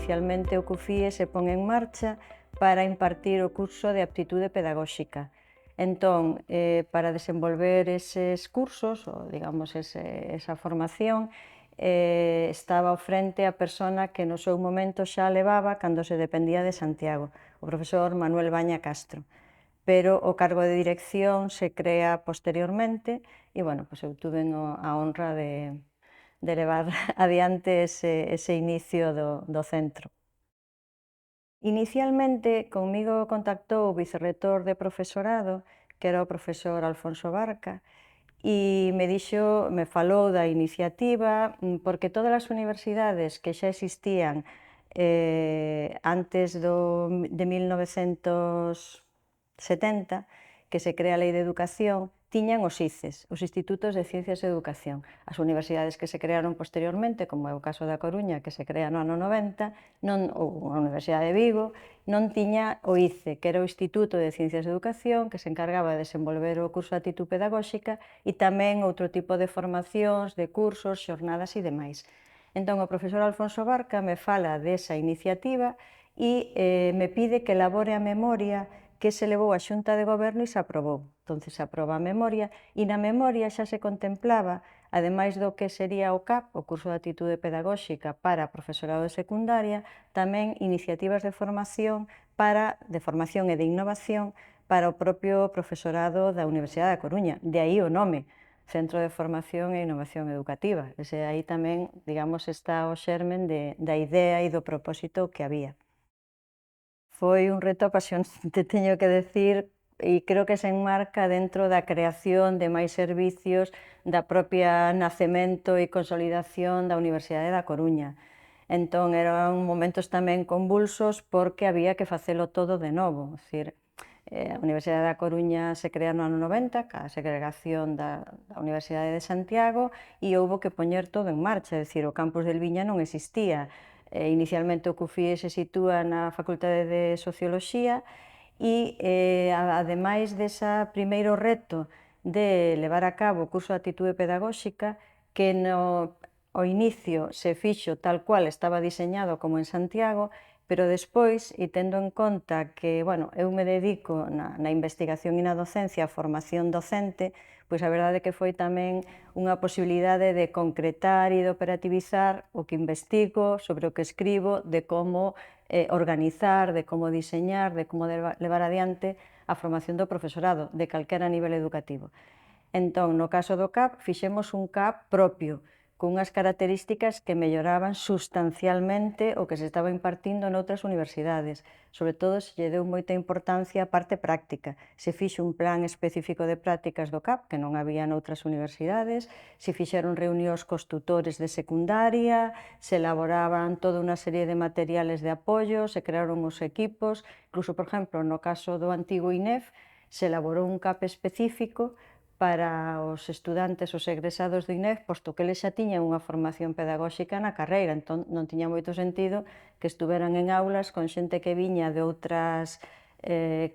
inicialmente o CUFIE se pon en marcha para impartir o curso de aptitude pedagóxica. Entón, para desenvolver eses cursos, ou digamos esa formación, estaba ao frente a persona que no seu momento xa levaba cando se dependía de Santiago, o profesor Manuel Baña Castro. Pero o cargo de dirección se crea posteriormente e, bueno, pois eu tuve a honra de levar adiante ese inicio do centro. Inicialmente, comigo contactou o vicerrector de profesorado, que era o profesor Alfonso Barca, e me falou da iniciativa, porque todas as universidades que xa existían antes de 1970, que se crea a Lei de Educación, tiñan os ICES, os Institutos de Ciencias e Educación. As universidades que se crearon posteriormente, como é o caso da Coruña, que se crea no ano 90, ou a Universidade de Vigo, non tiña o ICE, que era o Instituto de Ciencias e Educación, que se encargaba de desenvolver o curso de actitud pedagóxica e tamén outro tipo de formacións, de cursos, xornadas e demais. Entón, o profesor Alfonso Barca me fala desa iniciativa e me pide que elabore a memoria que se levou á Xunta de Goberno e se aprobou. Entón, se aproba a memoria e na memoria xa se contemplaba, ademais do que sería o CAP, o curso de actitude pedagóxica para profesorado de secundaria, tamén iniciativas de formación e de innovación para o propio profesorado da Universidade da Coruña. De aí o nome, Centro de Formación e Innovación Educativa. Aí tamén, digamos, está o xermen da idea e do propósito que había. Foi un reto apasionante, teño que decir, e creo que se enmarca dentro da creación de máis servicios da propia nacemento e consolidación da Universidade da Coruña. Entón, eran momentos tamén convulsos porque había que facelo todo de novo. A Universidade da Coruña se crea no ano 90, ca segregación da Universidade de Santiago, e houbo que poñer todo en marcha, é dicir, o campus del Viña non existía. Inicialmente o CUFIE se sitúa na Facultade de Socioloxía e, ademais dese primeiro reto de levar a cabo o curso de actitude pedagóxica, que ao inicio se fixo tal cual estaba diseñado como en Santiago, pero despois, e tendo en conta que, bueno, eu me dedico na investigación e na docencia, a formación docente, pois a verdade é que foi tamén unha posibilidade de concretar e de operativizar o que investigo, sobre o que escribo, de como organizar, de como diseñar, de como levar adiante a formación do profesorado, de calquera nivel educativo. Entón, no caso do CAP, fixemos un CAP propio, cunhas características que melloraban sustancialmente o que se estaba impartindo noutras universidades. Sobre todo, se lle deu moita importancia á parte práctica. Se fixo un plan específico de prácticas do CAP, que non había noutras universidades, se fixeron reunións cos tutores de secundaria, se elaboraban toda unha serie de materiales de apoio, se crearon os equipos, incluso, por exemplo, no caso do antigo INEF, se elaborou un CAP específico para os estudantes, os egresados do INEF, posto que eles xa tiñan unha formación pedagóxica na carreira, entón non tiña moito sentido que estuveran en aulas con xente que viña de outras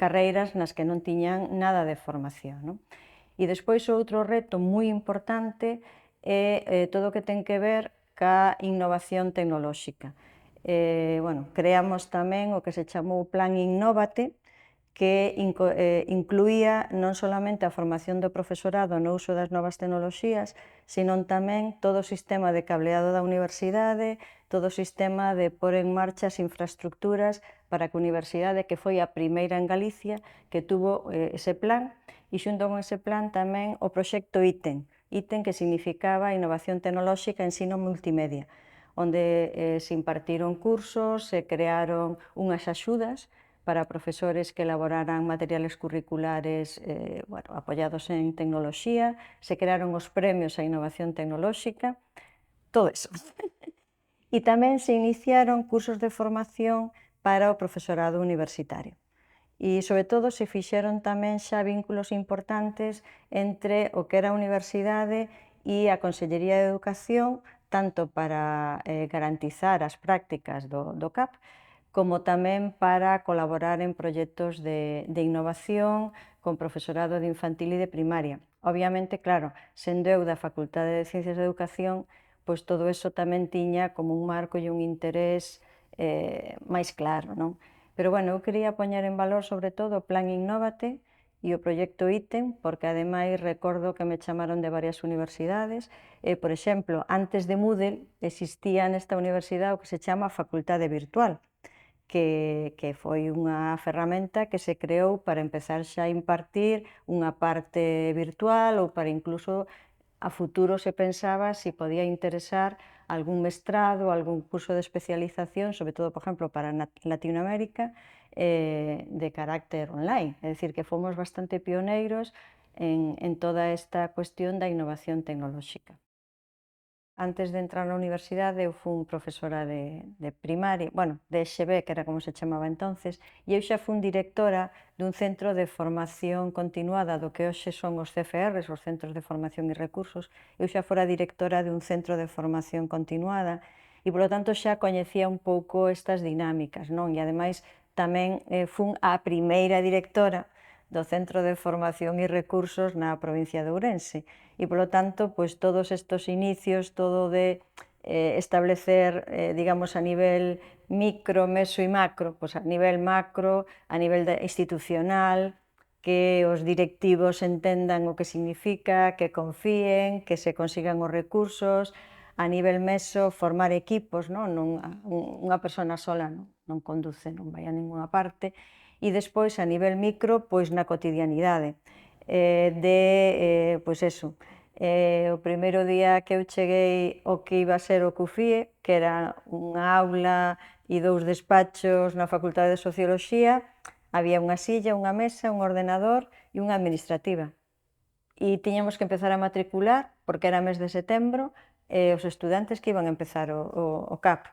carreiras nas que non tiñan nada de formación, non? E despois outro reto moi importante é todo o que ten que ver ca innovación tecnolóxica. Creamos tamén o que se chamou Plan Innovate, que incluía non solamente a formación do profesorado no uso das novas tecnoloxías, senón tamén todo o sistema de cableado da universidade, todo o sistema de pôr en marcha as infraestructuras para que a universidade, que foi a primeira en Galicia, que tuvo ese plan, e xunto con ese plan tamén o proxecto ITEN, que significaba Innovación Tecnolóxica e Ensino Multimedia, onde se impartiron cursos, se crearon unhas axudas para profesores que elaboraran materiales curriculares apoiados en tecnoloxía, se crearon os premios á innovación tecnolóxica, todo eso. E tamén se iniciaron cursos de formación para o profesorado universitario. E, sobre todo, se fixeron tamén xa vínculos importantes entre o que era a universidade e a Consellería de Educación, tanto para garantizar as prácticas do CAP, como tamén para colaborar en proxectos de innovación con profesorado de infantil e de primaria. Obviamente, claro, sendo eu da Facultade de Ciencias de Educación, pois todo eso tamén tiña como un marco e un interés máis claro, non? Pero, bueno, eu quería poñer en valor, sobre todo, o Plan Innóvate e o proxecto ITEM, porque, ademais, recordo que me chamaron de varias universidades. Por exemplo, antes de Moodle, existía nesta universidade o que se chama Facultade Virtual, que foi unha ferramenta que se creou para empezar xa a impartir unha parte virtual ou para incluso a futuro se pensaba si podía interesar algún mestrado, algún curso de especialización, sobre todo, por exemplo, para Latinoamérica, de carácter online. É dicir, que fomos bastante pioneiros en toda esta cuestión da innovación tecnolóxica. Antes de entrar na universidade eu fun profesora de primaria, bueno, de EXB, que era como se chamaba entonces, e eu xa fun directora dun centro de formación continuada do que hoxe son os CFRs, os Centros de Formación e Recursos. Eu xa fora directora dun centro de formación continuada e, polo tanto, xa coñecía un pouco estas dinámicas, non? E, ademais, tamén fun a primeira directora do Centro de Formación e Recursos na provincia de Ourense. E, polo tanto, pois todos estes inicios, todo de establecer, digamos, a nivel micro, meso e macro, pois a nivel macro, a nivel institucional, que os directivos entendan o que significa, que confíen, que se consigan os recursos, a nivel meso, formar equipos, non? Unha persona sola non conduce, non vai a ninguna parte, e despois, a nivel micro, pois na cotidianidade, pois eso, o primeiro día que eu cheguei ao que iba a ser o CUFIE, que era unha aula e 2 despachos na Facultade de Socioloxía, había unha silla, unha mesa, un ordenador e unha administrativa. E tiñamos que empezar a matricular, porque era mes de setembro, os estudantes que iban a empezar o CAP.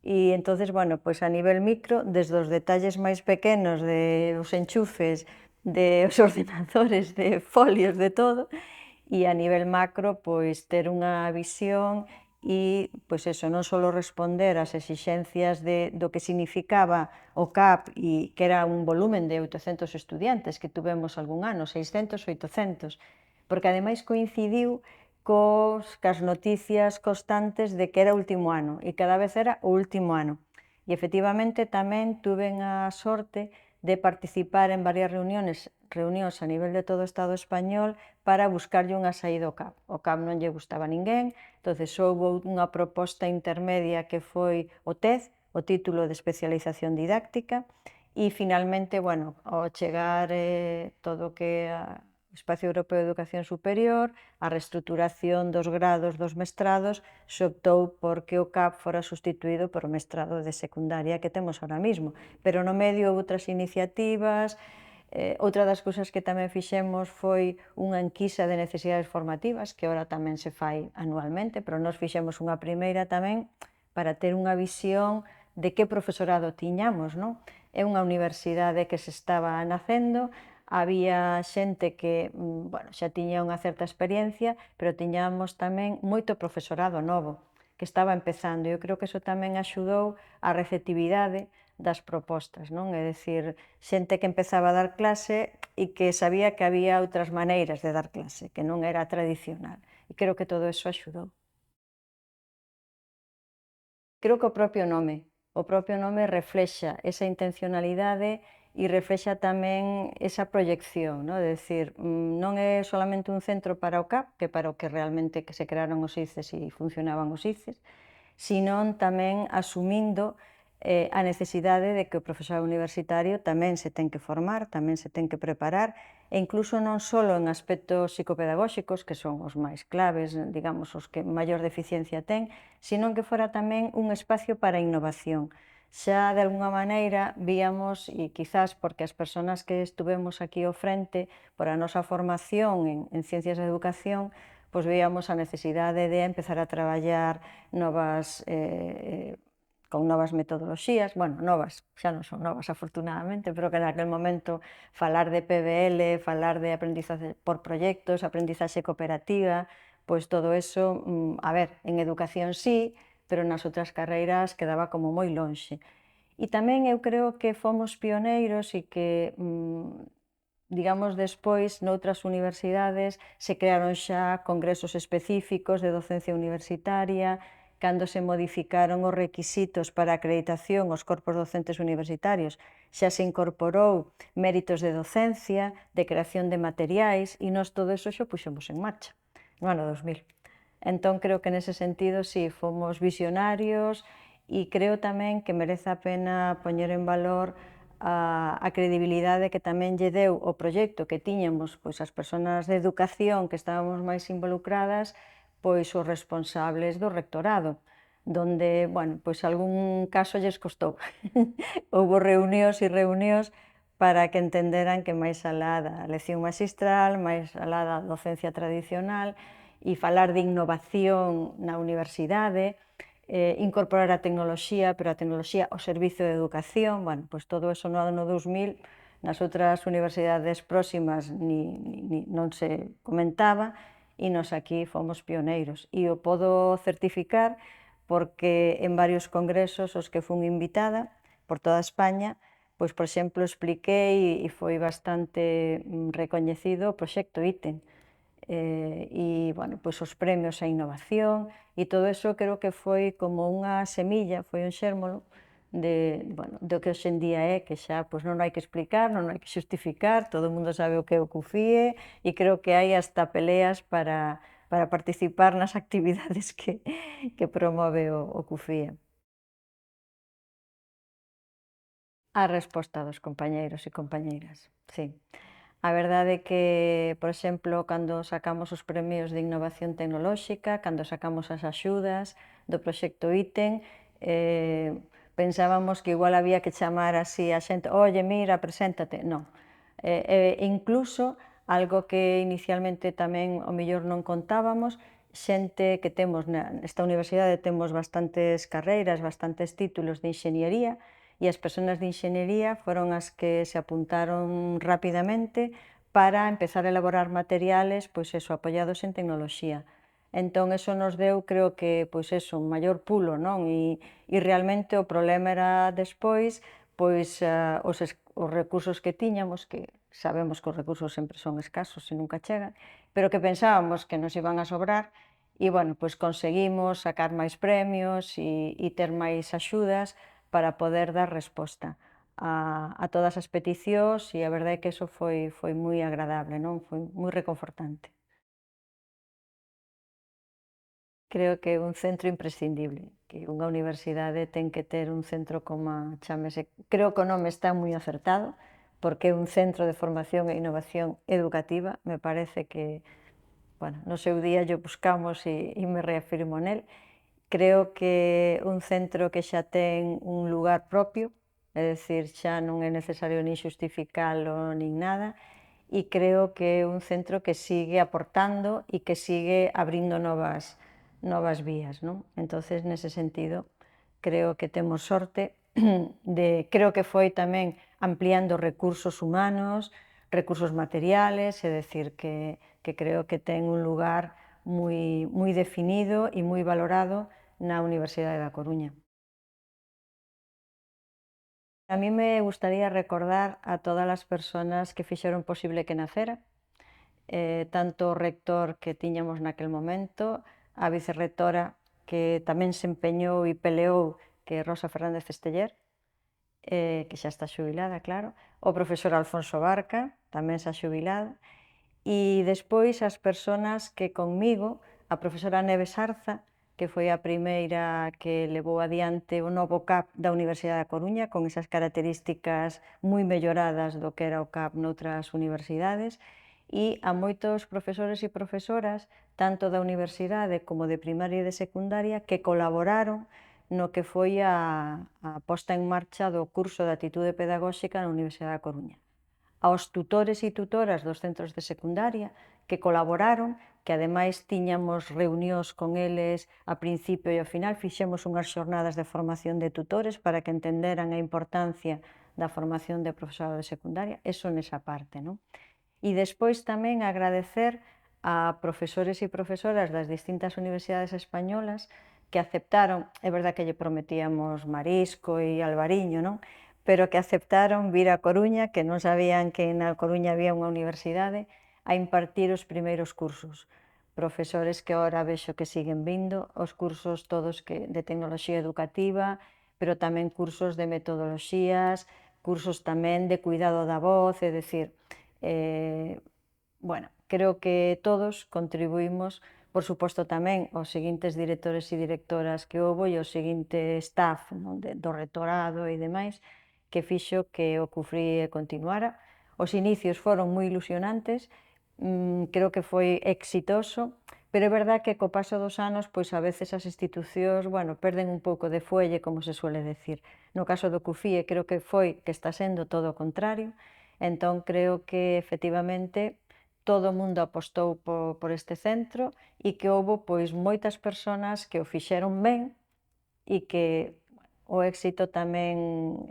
E entonces, bueno, pois a nivel micro, desde os detalles máis pequenos os enchufes, os ordenadores, de folios, de todo, e a nivel macro, pois ter unha visión e, pois eso, non só responder ás exixencias do que significaba o CAP e que era un volumen de 800 estudiantes que tuvemos algún ano, 600 ou 800, porque ademais coincidiu cas noticias constantes de que era o último ano e cada vez era o último ano. E efectivamente tamén tuven a sorte de participar en varias reunións a nivel de todo o Estado español para buscarlle unha saída ao CAP. O CAP non lle gustaba a ninguén, entonces houve unha proposta intermedia que foi o TED, o título de especialización didáctica, e finalmente, bueno, ao chegar todo o que o Espacio Europeo de Educación Superior, a reestruturación dos grados dos mestrados, se optou por que o CAP fora sustituído por o mestrado de secundaria que temos ahora mismo. Pero no medio outras iniciativas. Outra das cousas que tamén fixemos foi unha enquisa de necesidades formativas, que agora tamén se fai anualmente, pero nós fixemos unha primeira tamén para ter unha visión de que profesorado tiñamos, non? É unha universidade que se estaba nacendo, había xente que, bueno, xa tiña unha certa experiencia, pero tiñamos tamén moito profesorado novo, que estaba empezando, e eu creo que iso tamén axudou á receptividade das propostas, non? É dicir, xente que empezaba a dar clase e que sabía que había outras maneiras de dar clase, que non era tradicional. E creo que todo iso axudou. Creo que o propio nome reflexa esa intencionalidade e reflexa tamén esa proyección, non? É dicir, non é solamente un centro para o CAP, que para o que realmente que se crearon os ICES e funcionaban os ICES, senón tamén asumindo a necesidade de que o profesorado universitario tamén se ten que formar, tamén se ten que preparar, e incluso non só en aspectos psicopedagóxicos, que son os máis claves, digamos, os que maior deficiencia ten, senón que fora tamén un espacio para a innovación. Xa, de alguna maneira, víamos, e quizás porque as persoas que estuvemos aquí ao frente, por a nosa formación en ciencias da educación, pois víamos a necesidade de empezar a traballar con novas metodoloxías, bueno, novas, xa non son novas afortunadamente, pero que naquel momento falar de PBL, falar de aprendizaje por proxectos, aprendizaxe cooperativa, pois todo eso, a ver, en educación sí, pero nas outras carreiras quedaba como moi lonxe. E tamén eu creo que fomos pioneiros e que, digamos, despois, noutras universidades, se crearon xa congresos específicos de docencia universitaria, cando se modificaron os requisitos para a acreditación aos corpos docentes universitarios, xa se incorporou méritos de docencia, de creación de materiais, e nós todo iso xa puxemos en marcha no ano 2000. Entón, creo que nese sentido, sí, fomos visionarios, e creo tamén que merece a pena poñer en valor a credibilidade que tamén lle deu o proxecto que tiñamos as persoas de educación que estábamos máis involucradas, os responsables do rectorado, donde, algún caso lles costou. Houbo reunións e reunións para que entenderan que máis alá da lección maxistral, máis alá da docencia tradicional, e falar de innovación na universidade, incorporar a tecnoloxía, pero a tecnoloxía ao servizo de educación, todo eso no ano 2000, nas outras universidades próximas non se comentaba, e nos aquí fomos pioneiros. E o podo certificar porque en varios congresos aos que fun invitada por toda España, por exemplo, expliquei e foi bastante recoñecido o proxecto ITEN, os premios á innovación, e todo eso creo que foi como unha semilla, foi un xérmolo do que hoxe en día é, que xa non hai que explicar, non hai que xustificar, todo o mundo sabe o que é o CUFIE, e creo que hai hasta peleas para participar nas actividades que promove o CUFIE. A resposta dos compañeiros e compañeiras, sí. A verdade é que, por exemplo, cando sacamos os premios de innovación tecnolóxica, cando sacamos as axudas do proxecto ITEN, pensábamos que igual había que chamar así a xente, oye, mira, preséntate, non. Incluso, algo que inicialmente tamén o mellor non contábamos, xente que temos nesta universidade temos bastantes carreiras, bastantes títulos de enxeñería, e as persoas de enxeñería foron as que se apuntaron rapidamente para empezar a elaborar materiales, apoiados en tecnoloxía. Entón, eso nos deu, creo que, un maior pulo, non? E realmente o problema era despois, os recursos que tiñamos, que sabemos que os recursos sempre son escasos e nunca chegan, pero que pensábamos que nos iban a sobrar, e, conseguimos sacar máis premios e ter máis axudas para poder dar resposta a todas as peticións, e a verdade é que eso foi moi agradable, non? Foi moi reconfortante. Creo que é un centro imprescindible, que unha universidade ten que ter un centro como chámese, creo que o nome está moi acertado, porque é un centro de formación e innovación educativa, me parece que, no seu día yo buscamos e me reafirmo nel. Creo que un centro que xa ten un lugar propio, é dicir, xa non é necesario nin xustificalo nin nada, e creo que é un centro que sigue aportando e que sigue abrindo novas vías, non? Entonces, nese sentido, creo que temos sorte creo que foi tamén ampliando recursos humanos, recursos materiales, é dicir, que creo que ten un lugar moi definido e moi valorado na Universidade da Coruña. A mí me gustaría recordar a todas as persoas que fixeron posible que nacera, tanto o rector que tiñamos naquel momento, a vicerrectora que tamén se empeñou e peleou, que é Rosa Fernández Esteller, que xa está xubilada, claro, o profesor Alfonso Barca, tamén xa xubilada, e despois as persoas que conmigo, a profesora Neves Arza, que foi a primeira que levou adiante o novo CAP da Universidade da Coruña, con esas características moi melloradas do que era o CAP noutras universidades, e a moitos profesores e profesoras, tanto da universidade como de primaria e de secundaria, que colaboraron no que foi a posta en marcha do curso de Actitude Pedagóxica na Universidade da Coruña. Aos tutores e tutoras dos centros de secundaria que colaboraron, que ademais tiñamos reunións con eles a principio e ao final, fixemos unhas xornadas de formación de tutores para que entenderan a importancia da formación de profesorado de secundaria, eso nesa parte, non? E despois tamén agradecer a profesores e profesoras das distintas universidades españolas que aceptaron, é verdad que lle prometíamos marisco e albariño, non? Pero que aceptaron vir a Coruña, que non sabían que na Coruña había unha universidade, a impartir os primeiros cursos, profesores que ahora vexo que siguen vindo, os cursos todos de tecnoloxía educativa, pero tamén cursos de metodoloxías, cursos tamén de cuidado da voz, é dicir, bueno, creo que todos contribuímos, por suposto tamén os seguintes directores e directoras que houbo e o seguinte staff, non, do rectorado e demais, que fixo que o CUFRI continuara. Os inicios foron moi ilusionantes, creo que foi exitoso, pero é verdad que co paso dos anos, pois a veces as institucións, bueno, perden un pouco de fuelle, como se suele decir. No caso do CUFIE creo que está sendo todo o contrario, entón creo que efectivamente todo o mundo apostou por este centro e que houbo pois moitas persoas que o fixeron ben e que o éxito tamén,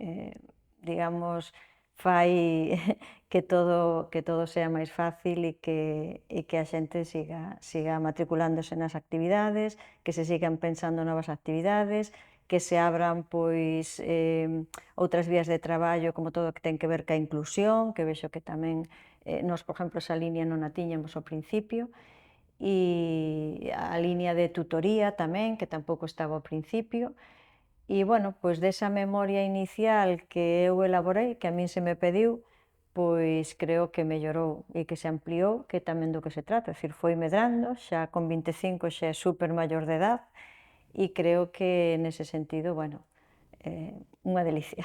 digamos, fai que todo sea máis fácil e que a xente siga matriculándose nas actividades, que se sigan pensando novas actividades, que se abran pois outras vías de traballo como todo o que ten que ver ca inclusión, que vexo que tamén nós, por exemplo, esa liña non a tiñamos ao principio, e a liña de tutoría tamén, que tampouco estaba ao principio. E, bueno, pois desa memoria inicial que eu elaborei, que a min se me pediu, pois creo que mellorou e que se ampliou, que é tamén do que se trata, é dicir, foi medrando, xa con 25 xa é super maior de edad e creo que nese sentido, bueno, unha delicia.